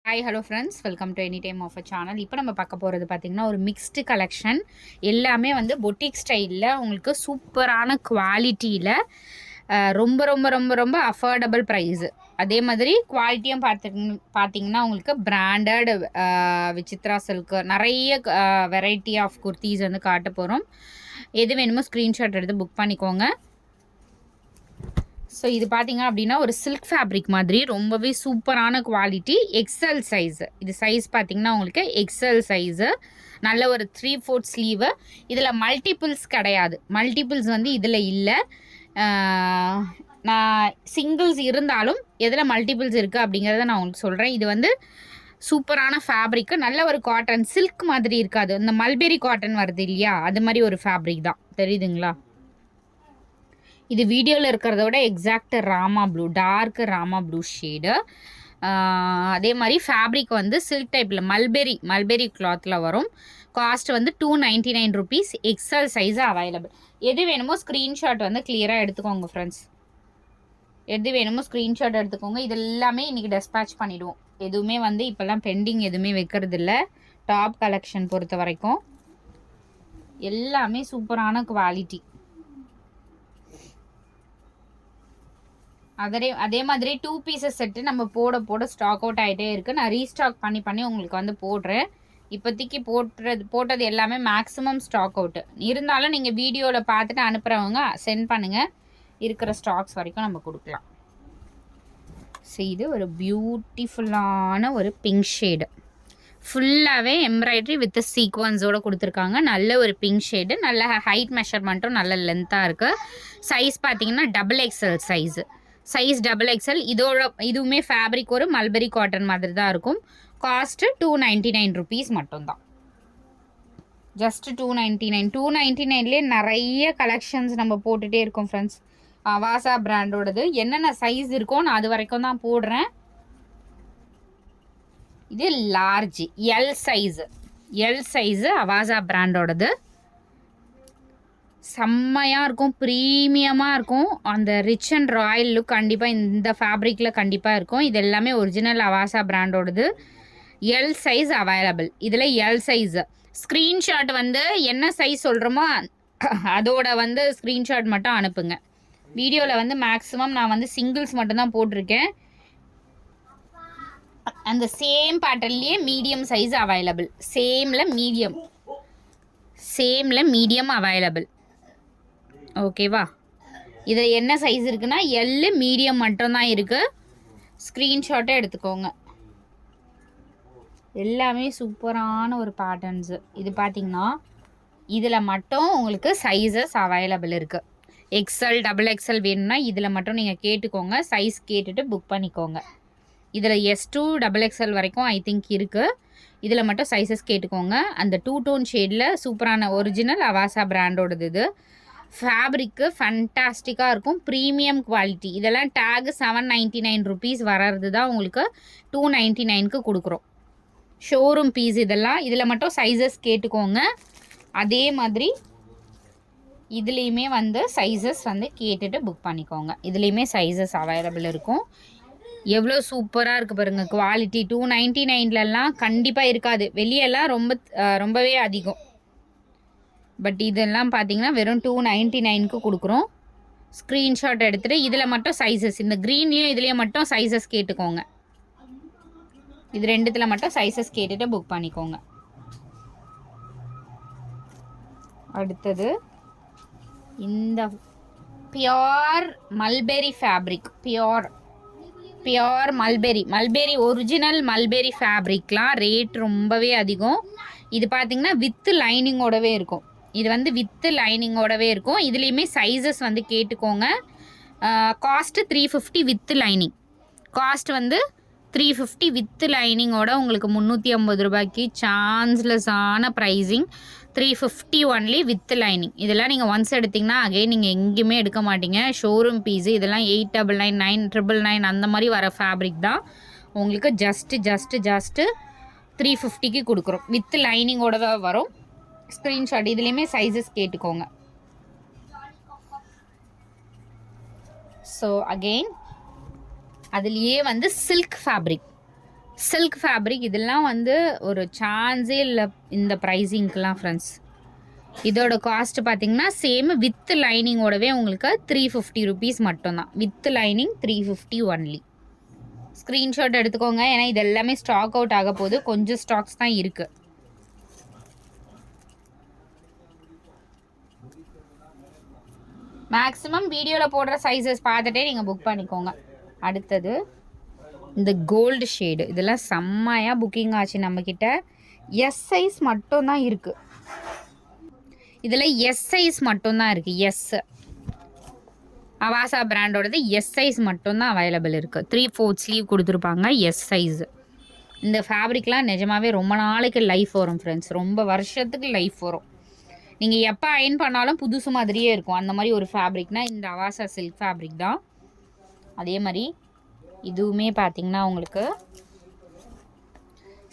Hi hello friends, welcome to any time of a channel. இப்போ நம்ம பார்க்க போகிறது பார்த்திங்கன்னா ஒரு மிக்ஸ்டு கலெக்ஷன். எல்லாமே வந்து பொட்டிக் ஸ்டைலில் உங்களுக்கு சூப்பரான குவாலிட்டியில் ரொம்ப ரொம்ப ரொம்ப ரொம்ப அஃபோர்டபுள் ப்ரைஸு. அதே மாதிரி குவாலிட்டியும் பார்த்திங்கன்னா உங்களுக்கு பிராண்டட் விசித்ரா சில்க்கு நிறைய வெரைட்டி ஆஃப் குர்த்திஸ் வந்து காட்ட போகிறோம். எது வேணுமோ ஸ்க்ரீன்ஷாட் எடுத்து புக் பண்ணிக்கோங்க. ஸோ இது பார்த்தீங்க அப்படின்னா ஒரு சில்க் ஃபேப்ரிக் மாதிரி ரொம்பவே சூப்பரான குவாலிட்டி. எக்ஸல் சைஸு, இது சைஸ் பார்த்தீங்கன்னா உங்களுக்கு எக்ஸல் சைஸு. நல்ல ஒரு 3/4 ஸ்லீவு. இதில் மல்டிபிள்ஸ் கிடையாது, மல்டிபிள்ஸ் வந்து இதில் இல்லை. நான் சிங்கிள்ஸ் இருந்தாலும் எதில் மல்டிபிள்ஸ் இருக்குது அப்படிங்கிறத நான் உங்களுக்கு சொல்கிறேன். இது வந்து சூப்பரான ஃபேப்ரிக்கு, நல்ல ஒரு காட்டன், சில்க் மாதிரி இருக்காது. இந்த மல்பெரி காட்டன் வருது இல்லையா, அது மாதிரி ஒரு ஃபேப்ரிக் தான். தெரியுதுங்களா? இது வீடியோவில் இருக்கிறத விட exact Rama blue, dark Rama blue shade. அதே மாதிரி ஃபேப்ரிக் வந்து சில்க் டைப்பில் மல்பெரி கிளாத்தில் வரும். காஸ்ட் வந்து 299 ருபீஸ். XL size available. எது வேணுமோ ஸ்க்ரீன்ஷாட் வந்து கிளியராக எடுத்துக்கோங்க ஃப்ரெண்ட்ஸ். எது வேணுமோ ஸ்க்ரீன்ஷாட் எடுத்துக்கோங்க. இது எல்லாமே இன்றைக்கி டெஸ்பேச் பண்ணிவிடுவோம். எதுவுமே வந்து இப்போல்லாம் பெண்டிங் எதுவுமே வைக்கிறது இல்லை. டாப் கலெக்ஷன் பொறுத்த வரைக்கும் எல்லாமே சூப்பரான குவாலிட்டி. அதே மாதிரி 2 பீசஸ் செட்டு நம்ம போட ஸ்டாக் அவுட் ஆகிட்டே இருக்குது. நான் ரீஸ்டாக் பண்ணி உங்களுக்கு வந்து போடுறேன். இப்போதைக்கு போட்டது எல்லாமே மேக்ஸிமம் ஸ்டாக் அவுட்டு. இருந்தாலும் நீங்கள் வீடியோவில் பார்த்துட்டு அனுப்புகிறவங்க சென்ட் பண்ணுங்கள். இருக்கிற ஸ்டாக்ஸ் வரைக்கும் நம்ம கொடுக்கலாம். ஸோ இது ஒரு பியூட்டிஃபுல்லான ஒரு பிங்க் ஷேடு. ஃபுல்லாகவே எம்ப்ராய்டரி வித் சீக்வன்ஸோடு கொடுத்துருக்காங்க. நல்ல ஒரு பிங்க் ஷேடு. நல்ல ஹைட் மெஷர்மெண்ட்டும் நல்ல லென்த்தாக இருக்குது. சைஸ் பார்த்தீங்கன்னா XXL சைஸு. Size XXL. இதுவுமே ஃபேப்ரிக் ஒரு மல்பெரி காட்டன் மாதிரி தான் இருக்கும். காஸ்ட்டு 299 ருபீஸ் மட்டும்தான். ஜஸ்ட் 299. 299லேயே நிறைய கலெக்ஷன்ஸ் நம்ம போட்டுகிட்டே இருக்கோம் ஃப்ரெண்ட்ஸ். அவாசா பிராண்டோடது என்னென்ன சைஸ் இருக்கோ நான் அது வரைக்கும் தான் போடுறேன். இது லார்ஜ் எல் சைஸு அவாசா பிராண்டோடது. செம்மையாக இருக்கும், ப்ரீமியமாக இருக்கும். அந்த ரிச் அண்ட் ராயல் லுக் கண்டிப்பாக இந்த ஃபேப்ரிக்கில் கண்டிப்பாக இருக்கும். இது எல்லாமே ஒரிஜினல் அவாசா பிராண்டோடது. L size available. இதில் எல் சைஸு ஸ்க்ரீன்ஷாட் வந்து என்ன சைஸ் சொல்கிறோமோ அதோட வந்து ஸ்க்ரீன்ஷாட் மட்டும் அனுப்புங்க. வீடியோவில் வந்து மேக்ஸிமம் நான் வந்து சிங்கிள்ஸ் மட்டும்தான் போட்டிருக்கேன். அந்த சேம் பேட்டர்ன்லேயே மீடியம் சைஸ் அவைலபிள். சேமில் மீடியம் அவைலபிள். ஓகேவா? இது என்ன சைஸ் இருக்குன்னா எல்லு மீடியம் மட்டும்தான் இருக்குது. ஸ்க்ரீன்ஷாட்டை எடுத்துக்கோங்க. எல்லாமே சூப்பரான ஒரு பேட்டர்ன்ஸு. இது பார்த்திங்கன்னா இதில் மட்டும் உங்களுக்கு சைஸஸ் அவைலபிள் இருக்குது. எக்ஸ்எல் XXL வேணும்னா இதில் மட்டும் நீங்கள் கேட்டுக்கோங்க. சைஸ் கேட்டுட்டு புக் பண்ணிக்கோங்க. இதில் S2 XXL வரைக்கும் ஐ திங்க் இருக்குது. இதில் மட்டும் சைஸஸ் கேட்டுக்கோங்க. அந்த 2 டோன் ஷேடில் சூப்பரான ஒரிஜினல் அவாசா பிராண்டோடது. இது ஃபேப்ரிக்கு ஃபண்டாஸ்டிக்காக இருக்கும், ப்ரீமியம் குவாலிட்டி. இதெல்லாம் டேகு 799 ருபீஸ் வர்றது தான் உங்களுக்கு 299க்கு கொடுக்குறோம். ஷோரூம் பீஸ் இதெல்லாம். இதில் மட்டும் சைஸஸ் கேட்டுக்கோங்க. அதே மாதிரி இதுலேயுமே வந்து சைஸஸ் வந்து கேட்டுட்டு புக் பண்ணிக்கோங்க. இதுலேயுமே சைஸஸ் அவைலபிள் இருக்கும். எவ்வளோ சூப்பராக இருக்குது பாருங்கள் குவாலிட்டி. 299லலாம் கண்டிப்பாக இருக்காது. வெளியெல்லாம் ரொம்பவே அதிகம். பட் இதெல்லாம் பார்த்தீங்கன்னா வெறும் 299க்கு கொடுக்குறோம். ஸ்க்ரீன்ஷாட் எடுத்துகிட்டு இதில் மட்டும் சைஸஸ், இந்த க்ரீன்லேயும் இதுலேயும் மட்டும் சைஸஸ் கேட்டுக்கோங்க. இது ரெண்டுத்தில் மட்டும் சைஸஸ் கேட்டுட்டு புக் பண்ணிக்கோங்க. அடுத்தது இந்த pure mulberry fabric. Pure mulberry original mulberry ஃபேப்ரிக்லாம் ரேட் ரொம்பவே அதிகம். இது பார்த்திங்கன்னா வித்து லைனிங்கோடவே இருக்கும். இது வந்து வித்து லைனிங்கோடவே இருக்கும். இதுலேயுமே சைஸஸ் வந்து கேட்டுக்கோங்க. Cost 350 with lining. காஸ்ட் வந்து 350 வித்து லைனிங்கோட உங்களுக்கு 350 ரூபாய்க்கு சான்ஸ்லெஸ்ஸான ப்ரைஸிங். 350 only with lining. இதெல்லாம் நீங்கள் ஒன்ஸ் எடுத்திங்கன்னா அகைன் நீங்கள் எங்கேயுமே எடுக்க மாட்டீங்க. ஷோரூம் பீஸு இதெல்லாம் 899, 999 அந்த மாதிரி வர ஃபேப்ரிக் தான். உங்களுக்கு ஜஸ்ட்டு 350க்கு கொடுக்குறோம். வித் லைனிங்கோட தான் வரும். ஸ்க்ரீன்ஷாட் இதுலேயுமே சைஸஸ் கேட்டுக்கோங்க. ஸோ அகெயின் அதுலேயே வந்து சில்க் ஃபேப்ரிக். சில்க் ஃபேப்ரிக் இதெல்லாம் வந்து ஒரு சான்ஸே இல்லை இந்த ப்ரைஸிங்க்கெலாம் ஃப்ரெண்ட்ஸ். இதோட காஸ்ட் பார்த்தீங்கன்னா சேம் வித் லைனிங்கோடவே உங்களுக்கு 350 ருபீஸ் மட்டும்தான். With lining 350 only. ஸ்க்ரீன்ஷாட் எடுத்துக்கோங்க, ஏன்னா இது எல்லாமே ஸ்டாக் அவுட் ஆக போகுது. கொஞ்சம் ஸ்டாக்ஸ் தான் இருக்குது. மேக்ஸிமம் வீடியோவில் போடுற சைஸஸ் பார்த்துட்டே நீங்கள் புக் பண்ணிக்கோங்க. அடுத்தது இந்த கோல்டு ஷேடு, இதெல்லாம் செம்மையாக புக்கிங் ஆச்சு நம்மக்கிட்ட. எஸ் சைஸ் மட்டும்தான் இருக்குது. இதில் எஸ் சைஸ் மட்டும்தான் இருக்குது. எஸ் அவாசா பிராண்டோடது எஸ் சைஸ் மட்டும்தான் அவைலபிள் இருக்குது. 3/4 ஸ்லீவ் கொடுத்துருப்பாங்க. S size. இந்த ஃபேப்ரிக்லாம் நிஜமாகவே ரொம்ப நாளைக்கு லைஃப் வரும் ஃப்ரெண்ட்ஸ். ரொம்ப வருஷத்துக்கு லைஃப் வரும். நீங்கள் எப்போ அயன் பண்ணாலும் புதுசு மாதிரியே இருக்கும். அந்த மாதிரி ஒரு ஃபேப்ரிக்னால் இந்த அவாசா சில்க் ஃபேப்ரிக் தான். அதே மாதிரி இதுவுமே பார்த்திங்கன்னா உங்களுக்கு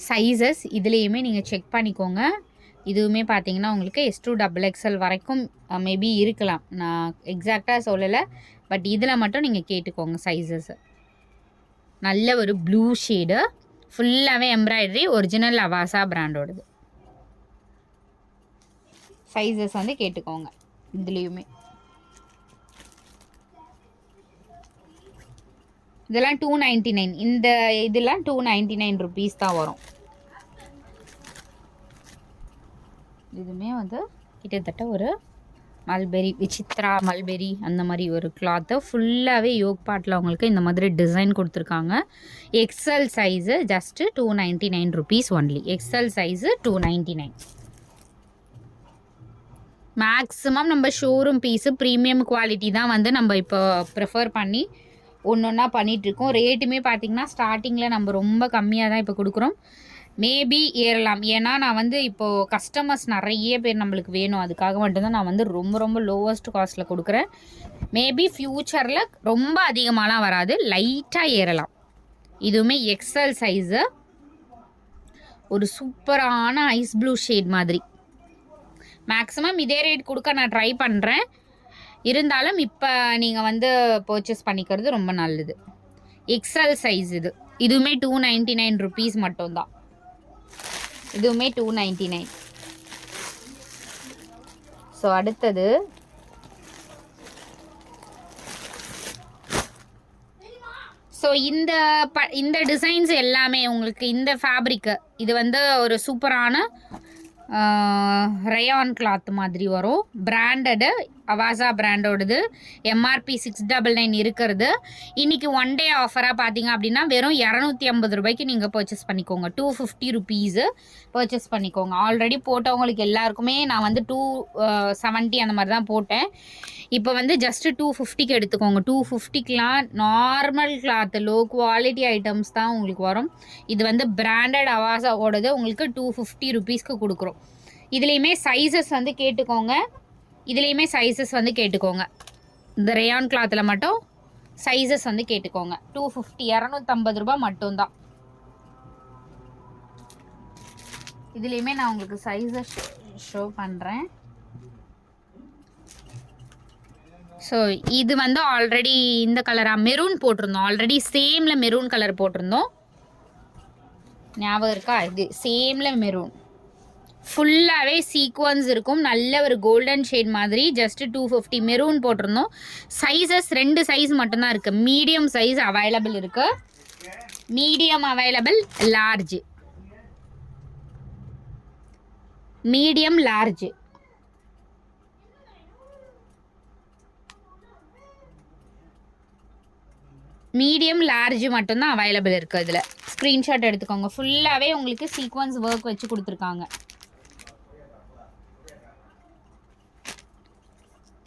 சைஸஸ் இதுலேயுமே நீங்கள் செக் பண்ணிக்கோங்க. இதுவுமே பார்த்தீங்கன்னா உங்களுக்கு S2 XXL வரைக்கும் மேபி இருக்கலாம். நான் எக்ஸாக்டாக சொல்லலை, பட் இதில் மட்டும் நீங்கள் கேட்டுக்கோங்க சைஸஸ். நல்ல ஒரு ப்ளூ ஷேடு, ஃபுல்லாகவே எம்ப்ராய்டரி, ஒரிஜினல் அவாசா பிராண்டோடது. சைஸஸ் வந்து கேட்டுக்கோங்க. இதுலேயுமே இதெல்லாம் 299. இந்த இதெல்லாம் 299 ருபீஸ் தான் வரும். இதுவுமே வந்து கிட்டத்தட்ட ஒரு மல்பெரி, விசித்ரா மல்பெரி அந்த மாதிரி ஒரு கிளாத்து. ஃபுல்லாகவே யோக் பாட்டில் உங்களுக்கு இந்த மாதிரி டிசைன் கொடுத்துருக்காங்க. XL size just 299 rupees only. XL size 299. Maximum நம்ம ஷோரூம் பீஸு ப்ரீமியம் குவாலிட்டி தான் வந்து நம்ம இப்போ ப்ரிஃபர் பண்ணி ஒன்று ஒன்றா பண்ணிகிட்ருக்கோம். ரேட்டுமே பார்த்திங்கன்னா ஸ்டார்டிங்கில் நம்ம ரொம்ப கம்மியாக தான் இப்போ கொடுக்குறோம். மேபி ஏறலாம், ஏன்னா நான் வந்து இப்போது கஸ்டமர்ஸ் நிறைய பேர் நம்மளுக்கு வேணும். அதுக்காக மட்டும்தான் நான் வந்து ரொம்ப ரொம்ப லோவஸ்ட் காஸ்ட்டில் கொடுக்குறேன். மேபி ஃப்யூச்சரில் ரொம்ப அதிகமாகலாம் வராது, லைட்டாக ஏறலாம். இதுவுமே எக்ஸல் சைஸு, ஒரு சூப்பரான ஐஸ் ப்ளூ ஷேட் மாதிரி. மேக்ஸிமம் இதே ரேட் கொடுக்க நான் ட்ரை பண்ணுறேன். இருந்தாலும் இப்போ நீங்கள் வந்து பர்ச்சேஸ் பண்ணிக்கிறது ரொம்ப நல்லது. எக்ஸல் சைஸ் இது. இதுவுமே 299 ருபீஸ் மட்டும்தான். இதுவுமே 299. ஸோ அடுத்தது ஸோ இந்த டிசைன்ஸ் எல்லாமே உங்களுக்கு இந்த ஃபேப்ரிக்கு இது வந்து ஒரு சூப்பரான ரயான் கிளாத் மாதிரி வரும். பிராண்டடு அவாசா பிராண்டோடது. எம்ஆர்பி 699 இருக்கிறது. இன்றைக்கி ஒன் டே ஆஃபராக பார்த்தீங்க அப்படின்னா வெறும் 250 ரூபாய்க்கு நீங்கள் பர்ச்சேஸ் பண்ணிக்கோங்க. 250 ருபீஸு பர்ச்சேஸ் பண்ணிக்கோங்க. ஆல்ரெடி போட்டவங்களுக்கு எல்லாருக்குமே நான் வந்து 270 அந்த மாதிரி தான் போட்டேன். இப்போ வந்து ஜஸ்ட்டு 250க்கு எடுத்துக்கோங்க. 250க்கெலாம் normal cloth low quality items தான் உங்களுக்கு வரும். இது வந்து பிராண்டட் அவாசாவோடது உங்களுக்கு 250 ருபீஸ்க்கு கொடுக்குறோம். இதுலேயுமே சைஸஸ் வந்து கேட்டுக்கோங்க. இந்த ரேயான் கிளாத்தில் மட்டும் சைஸஸ் வந்து கேட்டுக்கோங்க. 250, 250 ரூபா மட்டும்தான். இதுலேயுமே நான் உங்களுக்கு சைஸஸ் ஷோ பண்ணுறேன். ஸோ இது வந்து ஆல்ரெடி இந்த கலராக மெரூன் போட்டிருந்தோம். ஆல்ரெடி சேமில் மெரூன் கலர் போட்டிருந்தோம், ஞாபகம் இருக்கா? இது சேமில் மெரூன், ஃபுல்லாகவே சீக்வன்ஸ் இருக்கும். நல்ல ஒரு கோல்டன் ஷேட் மாதிரி. ஜஸ்ட்டு 250. மெரூன் போட்டிருந்தோம். சைஸஸ் 2 சைஸ் மட்டும்தான் இருக்குது. மீடியம் சைஸ் அவைலபிள் இருக்குது. Medium available, large. Medium, large. Medium large மட்டும்தான் அவைலபிள் இருக்குது. இதில் ஸ்க்ரீன்ஷாட் எடுத்துக்கோங்க. ஃபுல்லாகவே உங்களுக்கு சீக்வன்ஸ் ஒர்க் வச்சு கொடுத்துருக்காங்க.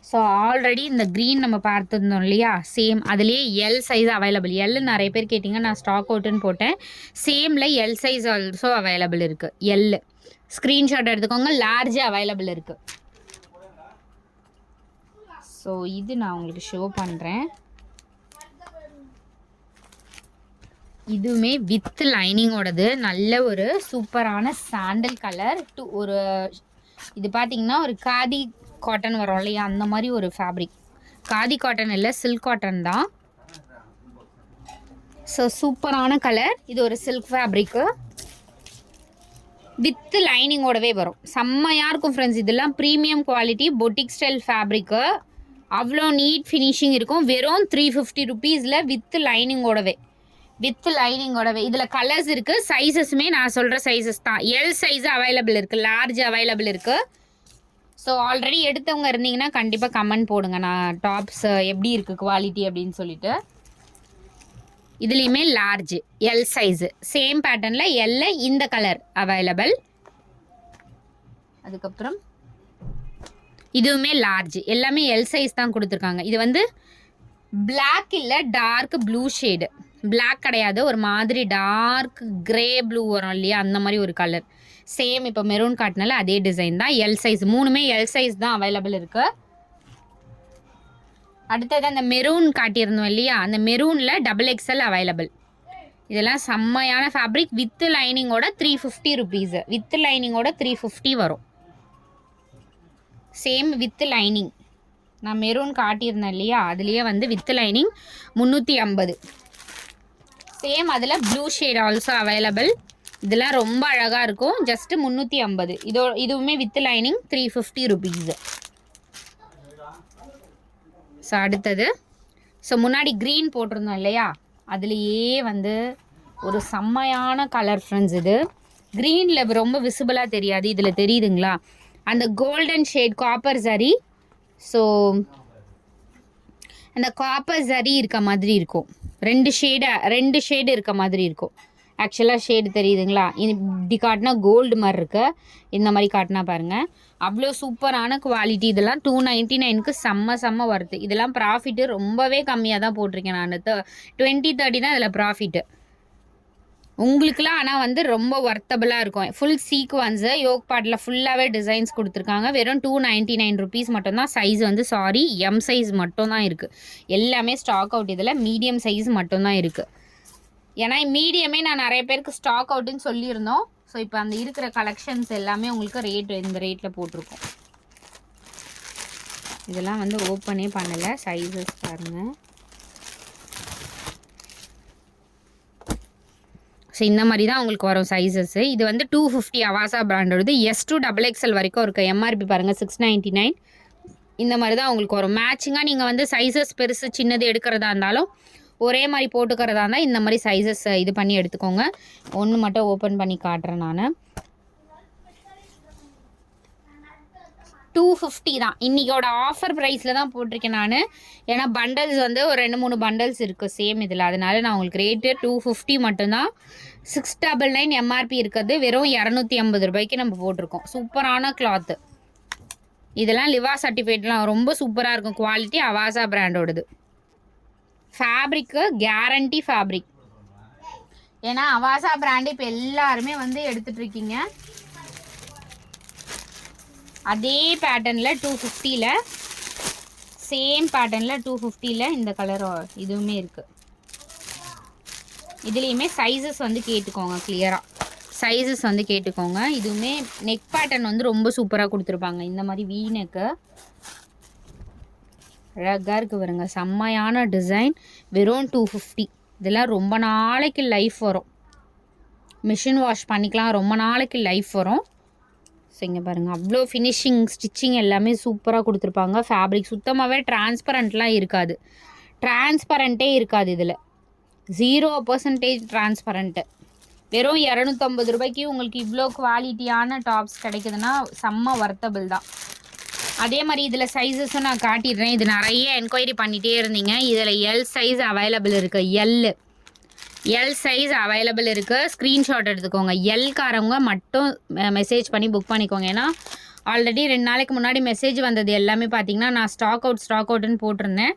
ஸோ ஆல்ரெடி இந்த க்ரீன் நம்ம பார்த்துருந்தோம் இல்லையா, சேம் அதுலேயே எல் சைஸ் அவைலபிள். எல் நிறைய பேர் கேட்டிங்க, நான் ஸ்டாக் அவுட்டுன்னு போட்டேன். சேமில் எல் சைஸ் ஆல்சோ அவைலபிள் இருக்குது. எல் ஸ்க்ரீன்ஷாட் எடுத்துக்கோங்க. லார்ஜ் அவைலபிள் இருக்குது. ஸோ இது நான் உங்களுக்கு ஷோ பண்ணுறேன். இதுவுமே வித் லைனிங்கோடது. நல்ல ஒரு சூப்பரான சாண்டல் கலர். ஒரு இது பார்த்திங்கன்னா ஒரு காதி காட்டன் வரும் இல்லையா, அந்த மாதிரி ஒரு ஃபேப்ரிக். காதி காட்டன் இல்லை, சில்க் காட்டன் தான். ஸோ சூப்பரான கலர். இது ஒரு சில்க் ஃபேப்ரிக்கு வித் லைனிங்கோடவே வரும். செம்மையாக இருக்கும் ஃப்ரெண்ட்ஸ். இதெல்லாம் premium quality boutique style fabric. அவ்வளோ நீட் ஃபினிஷிங் இருக்கும். வெறும் 350 ருபீஸில் வித் லைனிங்கோடவே இதில் கலர்ஸ் இருக்குது. சைஸஸுமே நான் சொல்கிற சைஸஸ் தான். எல் சைஸ் அவைலபிள் இருக்குது, லார்ஜ் அவைலபிள் இருக்குது. ஸோ ஆல்ரெடி எடுத்தவங்க இருந்தீங்கன்னா கண்டிப்பாக கமெண்ட் போடுங்க, நான் டாப்ஸ் எப்படி இருக்குது குவாலிட்டி அப்படின்னு சொல்லிட்டு. இதுலேயுமே லார்ஜ் எல் சைஸு சேம் பேட்டர்னில் எல்ல இந்த கலர் அவைலபிள். அதுக்கப்புறம் இதுவுமே லார்ஜ், எல்லாமே எல் சைஸ் தான் கொடுத்துருக்காங்க. இது வந்து பிளாக் இல்லை, டார்க் ப்ளூ ஷேடு. பிளாக் கிடையாது, ஒரு மாதிரி டார்க் கிரே ப்ளூ வரும் இல்லையா, அந்த மாதிரி ஒரு கலர். சேம் இப்போ மெரூன் காட்டினால அதே டிசைன் தான். எல் சைஸ், மூணுமே எல் சைஸ் தான் அவைலபிள் இருக்குது. அடுத்தது அந்த மெரூன் காட்டியிருந்தோம் இல்லையா, அந்த மெரூனில் XXL அவைலபிள். இதெல்லாம் செம்மையான ஃபேப்ரிக். வித் லைனிங்கோட 350 ருபீஸு. வித் லைனிங்கோட 350 வரும். சேம் வித் லைனிங் நான் மெரூன் காட்டியிருந்தேன் இல்லையா, அதுலேயே வந்து வித் லைனிங் 350. சேம் அதில் ப்ளூ ஷேட் ஆல்சோ அவைலபிள். இதெல்லாம் ரொம்ப அழகாக இருக்கும். ஜஸ்ட்டு 350. இதுவுமே வித் லைனிங் 350 ருபீஸு. ஸோ அடுத்தது, ஸோ முன்னாடி க்ரீன் போட்டிருந்தோம் இல்லையா, அதுலேயே வந்து ஒரு செம்மையான கலர் ஃப்ரெண்ட்ஸ். இது க்ரீனில் ரொம்ப விசிபிளாக தெரியாது, இதில் தெரியுதுங்களா, அந்த கோல்டன் ஷேட் காப்பர் சரி. ஸோ அந்த காப்பர் சரி இருக்க மாதிரி இருக்கும். ரெண்டு ஷேடு இருக்க மாதிரி இருக்கும். ஆக்சுவலாக ஷேடு தெரியுதுங்களா, இப்படி காட்டினா கோல்டு மாதிரி இருக்கு, இந்த மாதிரி காட்டினா பாருங்கள். அவ்வளோ சூப்பரான குவாலிட்டி. இதெல்லாம் 299க்கு செம்ம வருது. இதெல்லாம் ப்ராஃபிட்டு ரொம்பவே கம்மியாக தான் போட்டிருக்கேன் நான். 20-30 தான் இதில் ப்ராஃபிட்டு உங்களுக்குலாம். ஆனால் வந்து ரொம்ப ஒர்த்தபுளாக இருக்கும். ஃபுல் சீக்வன்ஸு யோக் பாட்டில் ஃபுல்லாகவே டிசைன்ஸ் கொடுத்துருக்காங்க. வெறும் 299 ருபீஸ் மட்டும்தான். சைஸ் வந்து எம் சைஸ் மட்டும்தான் இருக்குது. எல்லாமே ஸ்டாக் அவுட். இதில் மீடியம் சைஸ் மட்டும்தான் இருக்குது. ஏன்னா மீடியமே நான் நிறைய பேருக்கு ஸ்டாக் அவுட்டுன்னு சொல்லியிருந்தோம். ஸோ இப்போ அந்த இருக்கிற கலெக்ஷன்ஸ் எல்லாமே உங்களுக்கு இந்த ரேட்டில் போட்டிருக்கோம். இதெல்லாம் வந்து ஓப்பனே பண்ணலை. சைஸஸ் பாருங்கள். ஸோ இந்த மாதிரி தான் உங்களுக்கு வரும் சைஸஸ்ஸு. இது வந்து 250 அவாசா பிராண்டோடது. S to XXL வரைக்கும் இருக்குது. எம்ஆர்பி பாருங்கள் 699. இந்த மாதிரி தான் உங்களுக்கு வரும். மேட்சிங்காக நீங்கள் வந்து சைஸஸ் பெருசு சின்னது எடுக்கிறதா இருந்தாலும், ஒரே மாதிரி போட்டுக்கிறதா இருந்தால் இந்த மாதிரி சைஸஸ் இது பண்ணி எடுத்துக்கோங்க. ஒன்று மட்டும் ஓப்பன் பண்ணி காட்டுறேன் நான். 250 தான் இன்றைக்கோட ஆஃபர் ப்ரைஸில் தான் போட்டிருக்கேன் நான். ஏன்னா பண்டல்ஸ் வந்து ஒரு 2-3 பண்டல்ஸ் இருக்குது சேம் இதில். அதனால நான் உங்களுக்கு ரேட்டு 250 மட்டும்தான். 699 எம்ஆர்பி இருக்கிறது. வெறும் 250 ரூபாய்க்கு நம்ம போட்டிருக்கோம். சூப்பரான கிளாத்து. இதெல்லாம் லிவா சர்டிஃபிகேட்லாம் ரொம்ப சூப்பராக இருக்கும். குவாலிட்டி அவாசா பிராண்டோடது. ஃபேப்ரிக்கு கேரண்டி ஃபேப்ரிக். ஏன்னா அவாசா பிராண்டு இப்போ எல்லாருமே வந்து எடுத்துகிட்ருக்கீங்க. அதே பேட்டர்னில் 250ல், சேம் பேட்டர்னில் 250ல் இந்த கலர் இதுவுமே இருக்குது. இதுலேயுமே சைஸஸ் வந்து கேட்டுக்கோங்க, கிளியராக சைஸஸ் வந்து கேட்டுக்கோங்க. இதுவுமே நெக் பேட்டர்ன் வந்து ரொம்ப சூப்பராக கொடுத்துருப்பாங்க. இந்த மாதிரி வீ நெக்கு அழகாக இருக்குது பாருங்க. செம்மையான டிசைன். வெறும் 250. இதெல்லாம் ரொம்ப நாளைக்கு லைஃப் வரும். மிஷின் வாஷ் பண்ணிக்கலாம், ரொம்ப நாளைக்கு லைஃப் வரும். ஸோ இங்கே பாருங்கள், அவ்வளோ ஃபினிஷிங் ஸ்டிச்சிங் எல்லாமே சூப்பராக கொடுத்துருப்பாங்க. ஃபேப்ரிக் சுத்தமாகவே டிரான்ஸ்பரண்ட்லாம் இருக்காது. டிரான்ஸ்பரண்ட்டே இருக்காது இதில். 0% டிரான்ஸ்பரண்ட்டு. வெறும் 250 ரூபாய்க்கு உங்களுக்கு இவ்வளோ குவாலிட்டியான டாப்ஸ் கிடைக்குதுன்னா செம்ம வர்த்தபிள் தான். அதே மாதிரி இதில் சைஸஸும் நான் காட்டிடுறேன். இது நிறைய என்கொயரி பண்ணிகிட்டே இருந்தீங்க. இதில் எல் சைஸ் அவைலபிள் இருக்குது. எல் சைஸ் அவைலபிள் இருக்குது. ஸ்க்ரீன்ஷாட் எடுத்துக்கோங்க. எல்காரவங்க மட்டும் மெசேஜ் பண்ணி புக் பண்ணிக்கோங்க. ஏன்னா ஆல்ரெடி 2 நாளைக்கு முன்னாடி மெசேஜ் வந்தது எல்லாமே பார்த்தீங்கன்னா நான் ஸ்டாக் அவுட்னு போட்டிருந்தேன்.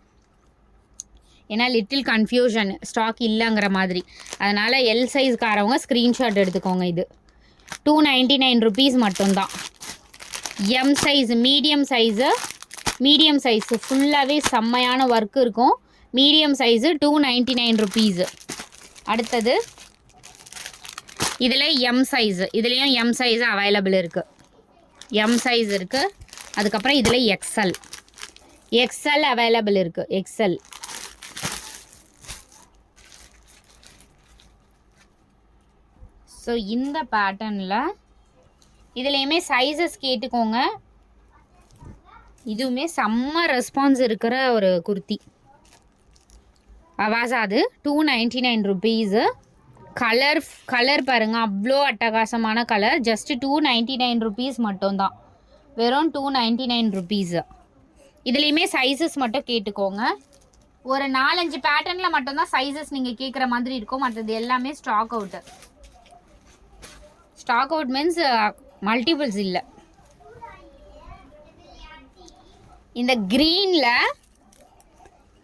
ஏன்னா லிட்டில் கன்ஃபியூஷன், ஸ்டாக் இல்லைங்கிற மாதிரி. அதனால் எல் சைஸ்காரவங்க ஸ்க்ரீன்ஷாட் எடுத்துக்கோங்க. இது 299 ருபீஸ் மட்டும்தான். எம் சைஸ் மீடியம் சைஸு ஃபுல்லாகவே செம்மையான ஒர்க் இருக்கும். Medium size 299 rupees. அடுத்தது இதில் எம் சைஸு, இதுலேயும் எம் சைஸு அவைலபிள் இருக்குது. எம் சைஸ் இருக்குது. அதுக்கப்புறம் இதில் எக்ஸ்எல் அவைலபிள் இருக்குது. எக்ஸ்எல் ஸோ இந்த பேட்டர்னில் இதுலேயுமே சைஸஸ் கேட்டுக்கோங்க. இதுவுமே செம்ம ரெஸ்பான்ஸ் இருக்கிற ஒரு குர்த்தி. அவாசாது 299 ருபீஸு. கலர் பாருங்கள், அவ்வளோ அட்டகாசமான கலர். ஜஸ்ட்டு 299 ருபீஸ் மட்டும்தான், வெறும் 299 ருபீஸு. இதுலேயுமே சைஸஸ் மட்டும் கேட்டுக்கோங்க. ஒரு 4-5 பேட்டர்னில் மட்டும்தான் சைஸஸ் நீங்கள் கேட்குற மாதிரி இருக்கும். மற்றது எல்லாமே stock out. Stock out means multiples இல்லை. இந்த க்ரீனில்,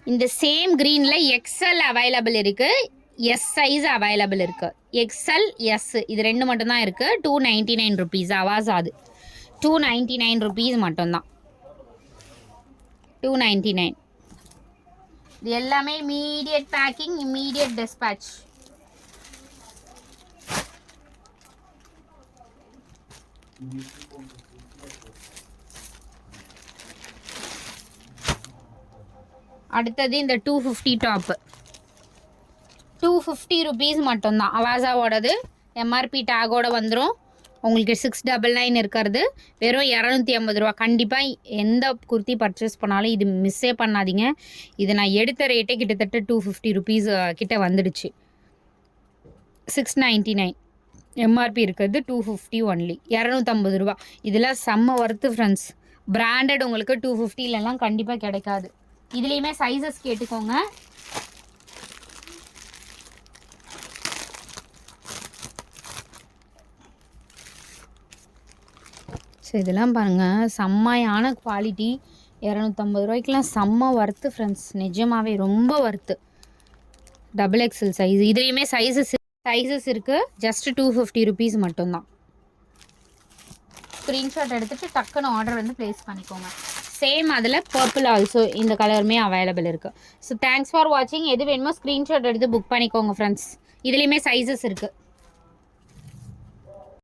இந்த சேம் க்ரீனில் எக்ஸ்எல் அவைலபிள் இருக்குது, எஸ் சைஸ் அவைலபிள் இருக்குது. எக்ஸ்எல் எஸ் இது 2 மட்டும்தான் இருக்குது. 299 ருபீஸ். அவாசாது 299 ருபீஸ் மட்டும்தான். 299. இது எல்லாமே இமீடியட் பேக்கிங், இமீடியட் டிஸ்பேட்ச். அடுத்தது இந்த 250 டாப்பு. 250 ருபீஸ் மட்டும்தான். அவாசாவோடது எம்ஆர்பி டேகோட வந்துடும். உங்களுக்கு 699 இருக்கிறது வெறும் 250 ரூபா. கண்டிப்பாக எந்த குர்த்தி பர்ச்சேஸ் பண்ணாலும் இது மிஸ்ஸே பண்ணாதீங்க. இது நான் எடுத்த ரேட்டே கிட்டத்தட்ட 250 ருபீஸ் கிட்ட வந்துடுச்சு. 699 எம்ஆர்பி இருக்கிறது, 250 ஒன்லி, 250 ரூபா. இதெல்லாம் செம்ம ஒர்த்து ஃப்ரெண்ட்ஸ். பிராண்டட் உங்களுக்கு 250லலாம் கண்டிப்பாக கிடைக்காது. இதுலேயுமே சைஸஸ் கேட்டுக்கோங்க. ஸோ இதெல்லாம் பாருங்கள், செம்மையான குவாலிட்டி. 250 ரூபாய்க்குலாம் செம்ம ஒர்த்து ஃப்ரெண்ட்ஸ். நிஜமாகவே ரொம்ப ஒர்த்து. XXL size. இதுலேயுமே சைஸஸ் இருக்குது. ஜஸ்ட்டு 250 ருபீஸ் மட்டும்தான். ஸ்க்ரீன்ஷாட் எடுத்துகிட்டு டக்குன்னு ஆர்டர் வந்து ப்ளேஸ் பண்ணிக்கோங்க. சேம் அதில் பர்பிள் ஆல்சோ இந்த கலருமே அவைலபிள் இருக்குது. ஸோ தேங்க்ஸ் ஃபார் வாட்சிங். எது வேணுமோ ஸ்க்ரீன்ஷாட் எடுத்து புக் பண்ணிக்கோங்க ஃப்ரெண்ட்ஸ். இதுலேயுமே சைஸஸ் இருக்குது.